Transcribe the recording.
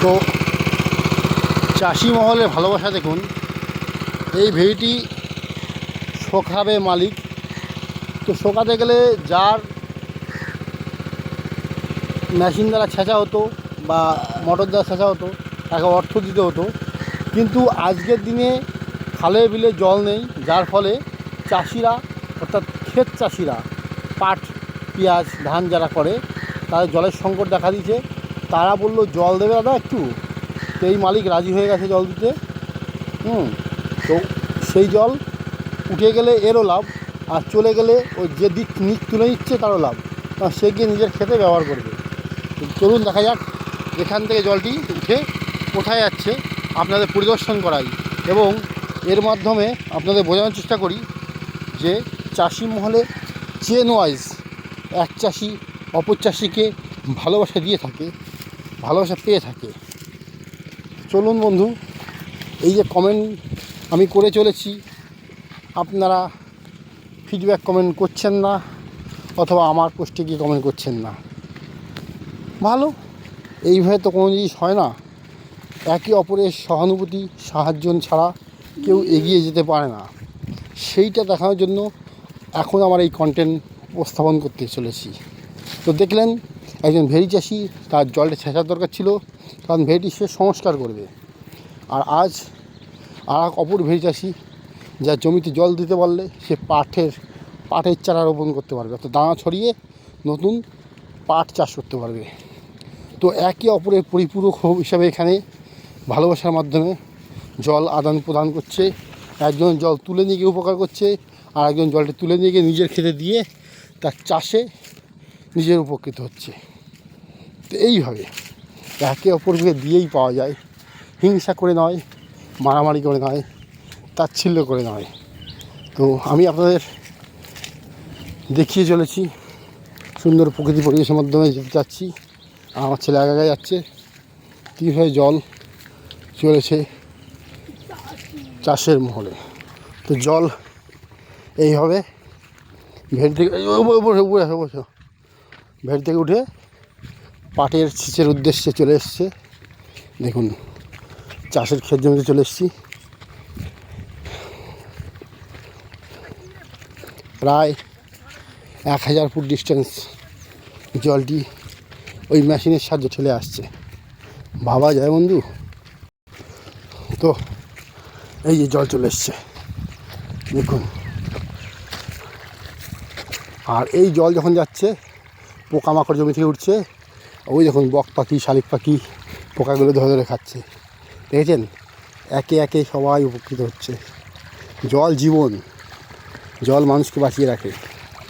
তো চাষি মহলের ভালোবাসা দেখুন। এই ভেড়িটি শোকাবে মালিক, তো শোকাতে গেলে যার মেশিন দ্বারা ছেঁচা হতো বা মোটর দ্বারা ছেঁচা হতো তাকে অর্থ দিতে হতো, কিন্তু আজকের দিনে খালে বিলে জল নেই, যার ফলে চাষিরা অর্থাৎ ক্ষেত চাষিরা পাট পেঁয়াজ ধান যারা করে তাদের জলের সংকট দেখা দিয়েছে। তারা বলল জল দেবে দাদা একটু, তো এই মালিক রাজি হয়ে গেছে জল দিতে। তো সেই জল উঠে গেলে এরও লাভ, আর চলে গেলে ওই যে দিক তুলে নিচ্ছে তারও লাভ, কারণ সে গিয়ে নিজের ক্ষেতে ব্যবহার করবে। চলুন দেখা যাক এখান থেকে জলটি উঠে কোথায় যাচ্ছে আপনাদের পরিদর্শন করাই, এবং এর মাধ্যমে আপনাদের বোঝানোর চেষ্টা করি যে চাষি মহলে চেন ওয়াইজ এক চাষি অপর চাষিকে ভালোবাসা দিয়ে থাকে, ভালোবাসা পেয়ে থাকে। চলুন বন্ধু, এই যে কমেন্ট আমি করে চলেছি, আপনারা ফিডব্যাক কমেন্ট করছেন না, অথবা আমার পোস্টে গিয়ে কমেন্ট করছেন না। ভালো, এইভাবে তো কোনো জিনিস হয় না। একে অপরের সহানুভূতি সাহায্য ছাড়া কেউ এগিয়ে যেতে পারে না, সেইটা দেখানোর জন্য এখন আমার এই কন্টেন্ট উপস্থাপন করতে চলেছি। তো দেখলেন একজন ভেড়ি চাষি, তার জলটা ছেঁচার দরকার ছিল, কারণ ভেড়িটি সে সংস্কার করবে। আর আজ আর এক অপর ভেড়ি চাষি, যার জমিতে জল দিতে পারলে সে পাটের চারা রোপণ করতে পারবে, অর্থাৎ দানা ছড়িয়ে নতুন পাট চাষ করতে পারবে। তো একে অপরের পরিপূরক হিসাবে এখানে ভালোবাসার মাধ্যমে জল আদান প্রদান করছে। একজন জল তুলে নিয়ে গিয়ে উপকার করছে, আর একজন জলটা তুলে নিয়ে গিয়ে নিজের খেতে দিয়ে তার চাষে নিজের উপকৃত হচ্ছে। তো এইভাবে একে অপরকে দিয়েই পাওয়া যায়, হিংসা করে নয়, মারামারি করে নয়, তাচ্ছিল্য করে নয়। তো আমি আপনাদের দেখিয়ে চলেছি সুন্দর প্রকৃতি পরিবেশের মাধ্যমে যেতে চাচ্ছি। আমার ছেলে আগে যাচ্ছে, কীভাবে জল চলেছে চাষের মহলে। তো জল এইভাবে ভেড় থেকে ভেড় থেকে উঠে পাটের সেচের উদ্দেশ্যে চলে এসছে। দেখুন চাষের ক্ষেত জমিতে চলে এসেছি। প্রায় 1000 ফুট ডিস্টেন্স জলটি ওই মেশিনের সাহায্যে চলে আসছে। ভাবা যায় বন্ধু? তো এই যে জল চলে এসছে দেখুন। আর এই জল যখন যাচ্ছে পোকামাকড় জমি থেকে উঠছে, ওই দেখুন বক পাখি শালিক পাখি পোকাগুলো ধরে ধরে খাচ্ছে, দেখেছেন? একে একে সবাই উপকৃত হচ্ছে। জল জীবন, জল মানুষকে বাঁচিয়ে রাখে।